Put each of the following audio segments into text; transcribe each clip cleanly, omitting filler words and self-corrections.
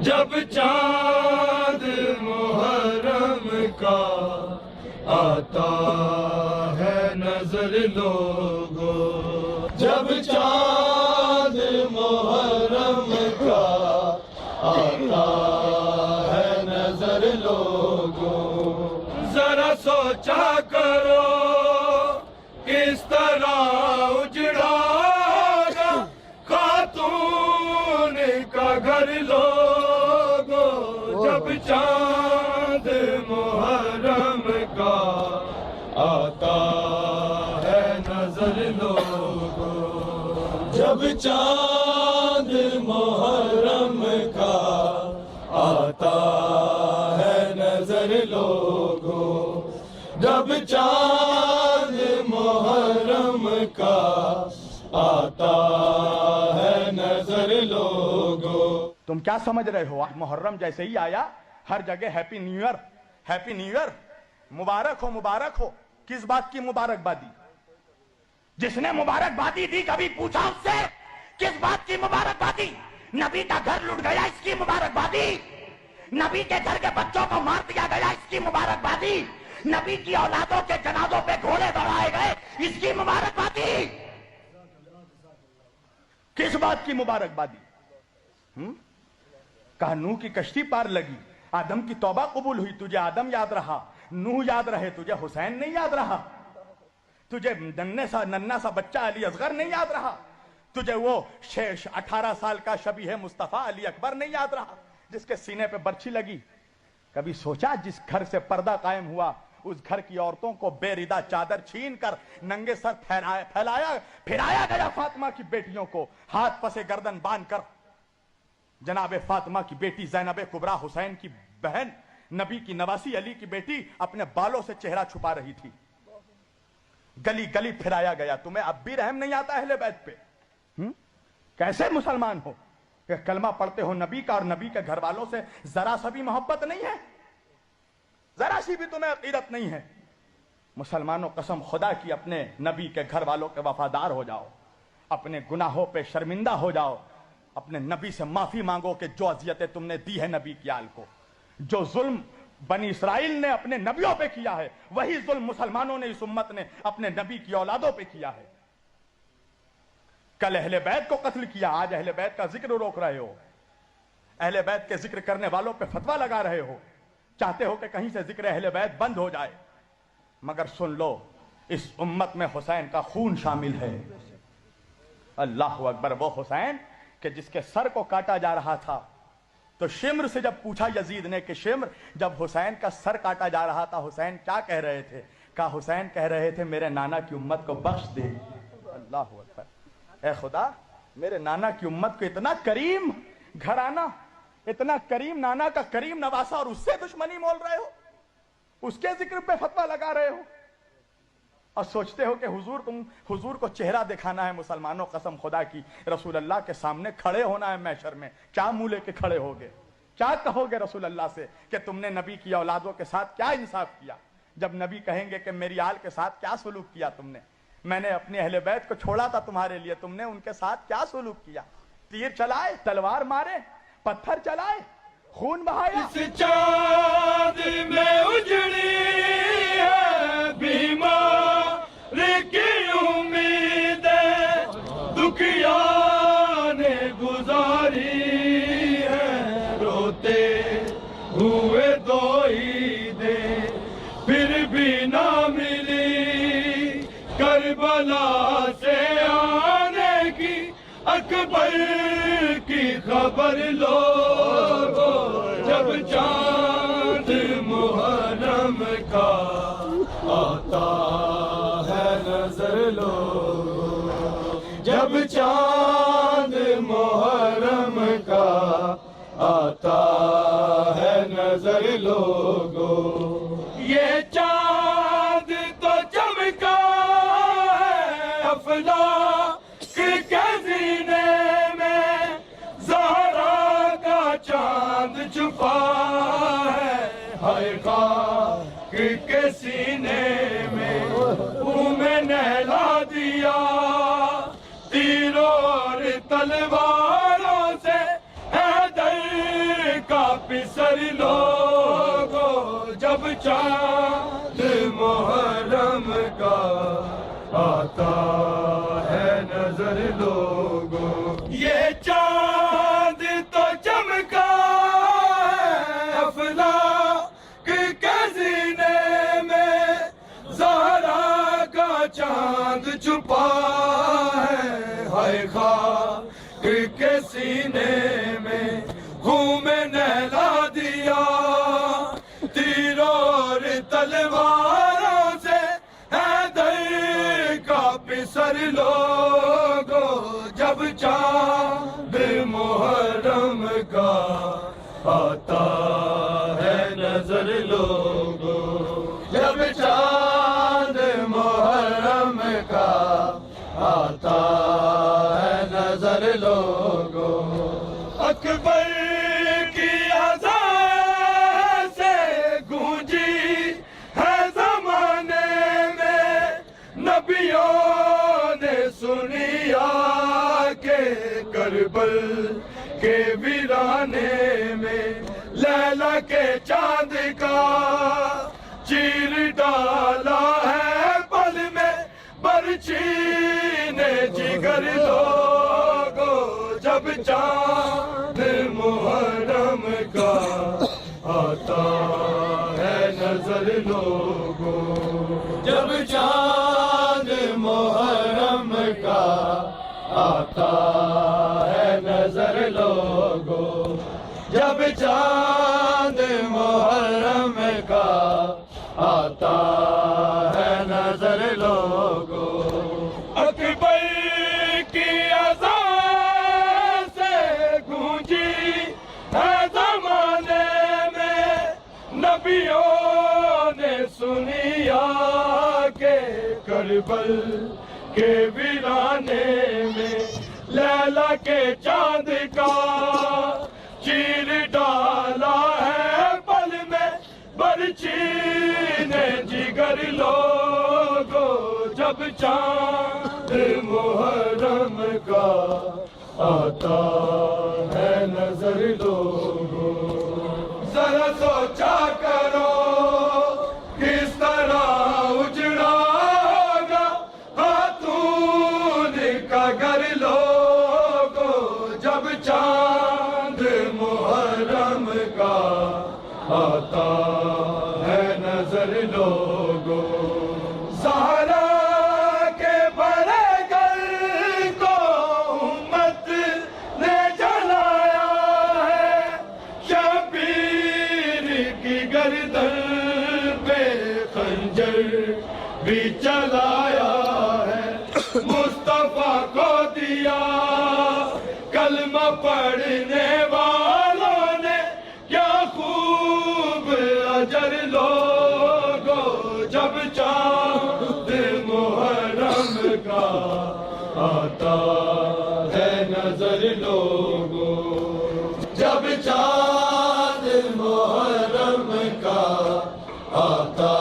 جب چاند محرم کا آتا ہے نظر لوگو، جب چاند محرم کا آتا ہے نظر لوگو، ذرا سوچا کرو کس طرح اجڑا گا خاتون کا گھر لوگو، جب چاند محرم کا آتا ہے نظر لوگو، جب چاند محرم کا آتا ہے نظر لوگو، جب چاند محرم کا آتا ہے نظر لوگو۔ تم کیا سمجھ رہے ہو؟ محرم جیسے ہی آیا ہر جگہ happy new year, happy new year, مبارک ہو مبارک ہو۔ کس بات کی مبارکبادی؟ جس نے مبارکبادی دی کبھی پوچھا اس سے کس بات کی مبارکبادی؟ نبی کا گھر لٹ گیا اس کی مبارکبادی، نبی کے گھر کے بچوں کو مار دیا گیا اس کی مبارکبادی، نبی کی اولادوں کے جنازوں پہ گھوڑے دوڑائے گئے اس کی مبارکبادی۔ کس بات کی مبارکبادی؟ کہا نوح کی کشتی پار لگی، آدم کی توبہ قبول ہوئی، تجھے آدم یاد رہا، نوح یاد رہے، تجھے حسین نہیں یاد رہا، تجھے ننھا سا بچہ علی اصغر نہیں یاد رہا، تجھے وہ 18 سال کا شبیہ مصطفیٰ علی اکبر نہیں یاد رہا جس کے سینے پہ برچھی لگی؟ کبھی سوچا جس گھر سے پردہ قائم ہوا اس گھر کی عورتوں کو بے ردہ چادر چھین کر ننگے سر پھرایا گیا، فاطمہ کی بیٹیوں کو ہاتھ پسے گردن باندھ کر، جناب فاطمہ کی بیٹی زینب کبریٰ حسین کی بہن، نبی کی نواسی علی کی بیٹی اپنے بالوں سے چہرہ چھپا رہی تھی، گلی گلی پھرایا گیا۔ تمہیں اب بھی رحم نہیں آتا اہل بیت پہ؟ کیسے مسلمان ہو کہ کلمہ پڑھتے ہو نبی کا اور نبی کے گھر والوں سے ذرا سا بھی محبت نہیں ہے، ذرا سی بھی تمہیں عقیدت نہیں ہے؟ مسلمانوں قسم خدا کی اپنے نبی کے گھر والوں کے وفادار ہو جاؤ، اپنے گناہوں پہ شرمندہ ہو جاؤ، اپنے نبی سے معافی مانگو کہ جو اذیتیں تم نے دی ہے نبی کی آل کو، جو ظلم بنی اسرائیل نے اپنے نبیوں پہ کیا ہے وہی ظلم مسلمانوں نے اس امت نے اپنے نبی کی اولادوں پہ کیا ہے۔ کل اہل بیت کو قتل کیا، آج اہل بیت کا ذکر روک رہے ہو، اہل بیت کے ذکر کرنے والوں پہ فتویٰ لگا رہے ہو، چاہتے ہو کہ کہیں سے ذکر اہل بیت بند ہو جائے، مگر سن لو اس امت میں حسین کا خون شامل ہے۔ اللہ اکبر، وہ حسین کہ جس کے سر کو کاٹا جا رہا تھا تو شمر سے جب پوچھا یزید نے کہ شمر جب حسین کا سر کاٹا جا رہا تھا حسین کیا کہہ رہے تھے؟ کہا حسین کہہ رہے تھے میرے نانا کی امت کو بخش دے۔ اللہ اکبر، اے خدا میرے نانا کی امت کو اتنا کریم گھرانہ، اتنا کریم نانا کا کریم نواسا، اور اس سے دشمنی مول رہے ہو، اس کے ذکر پہ فتویٰ لگا رہے ہو، اور سوچتے ہو کہ حضور کو چہرہ دکھانا ہے مسلمانوں، قسم خدا کی رسول اللہ کے سامنے کھڑے ہونا ہے محشر میں، کیا منہ لے کے کھڑے ہوگے؟ کیا کہو گے رسول اللہ سے کہ تم نے نبی کی اولادوں کے ساتھ کیا انصاف کیا؟ جب نبی کہیں گے کہ میری آل کے ساتھ کیا سلوک کیا تم نے، میں نے اپنے اہل بیت کو چھوڑا تھا تمہارے لیے، تم نے ان کے ساتھ کیا سلوک کیا؟ تیر چلائے، تلوار مارے، پتھر چلائے، خون بہایا۔ اس چاند میں اجڑی ہے بیمار کی امید، دکھیا نے گزاری ہے، روتے ہوئے دو عیدیں پھر بھی نہ ملی، کربلا سے آنے کی اکبر کی خبر لوگو، جب چاند محرم کا آتا ہے نظر لوگو، جب چاند محرم کا آتا ہے نظر لوگو، یہ چاند تو چمکا ہے افلاک کے سینے میں، زہرا کا چاند چھپا ہے، ہائے خاک کے سینے میں میں نہلا دیا، تیروں اور تلواروں سے حیدر نظر لوگو جب چاند محرم کا آتا ہے نظر لوگو یہ چاند تو چمکا ہے افلاک کے سینے میں زہرا کا چاند چھپا ہے ہائے خاک کے سینے میں خون میں نہلا دیا تیروں اور تلواروں سے حیدر کا پسر لوگو جب چاند محرم کا آتا ہے نظر لوگو جب چاند محرم کا آتا ہے نظر لوگو اکبر کی اذان سے گونجی ہے زمانے میں نبیوں نے سنی کہ کربل کے ویرانے میں لیلا کے چاند کا چیر ڈالا ہے پل میں برچھی نے جگر لوگو جب چاند محرم کا آتا ہے نظر لوگو جب چاند محرم کا آتا ہے نظر لوگو جب چاند محرم کا آتا ہے نظر لوگو اکبر کی اذان سے گونجی ہے زمانے میں نبیوں نے سنیا کہ کربل کے ویرانے میں لیلا کے چاند کا چیر ڈالا ہے پل میں برچھی نے جگر لوگو جب چاند محرم کا آتا ہے نظر لوگو ذرا سوچا کرو کس طرح اجڑا ہوگا خاتون کا گھر لوگو جب چاند محرم کا آتا ہے نظر لوگو زہرا کے بڑے گھر کو امت نے جلایا ہے شبیر کی گردن پہ خنجر بھی چلایا ہے مصطفیٰ کو دیا کلمہ پڑھنے والوں نے کیا خوب اجر لوگو جب چاند محرم کا آتا ہے نظر لوگو جب چاند محرم کا آتا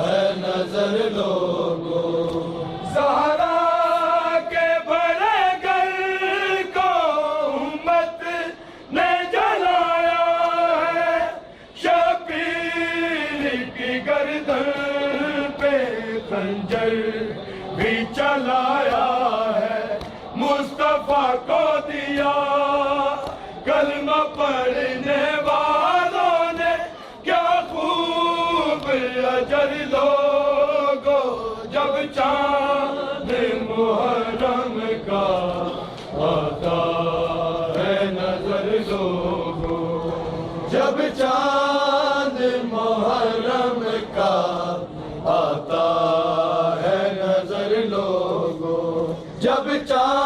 ہے نظر لوگو زہرا کے بڑے گھر کو امت نے جلایا ہے شبیر کی گردن پہ خنجر بھی چلایا ہے مصطفیٰ کو دیا کلمہ پڑھنے والوں نے کیا خوب اجر لوگو جب چاند محرم کا آتا ہے نظر لوگو جب چاند محرم کا آتا ہے نظر لوگو جب چاند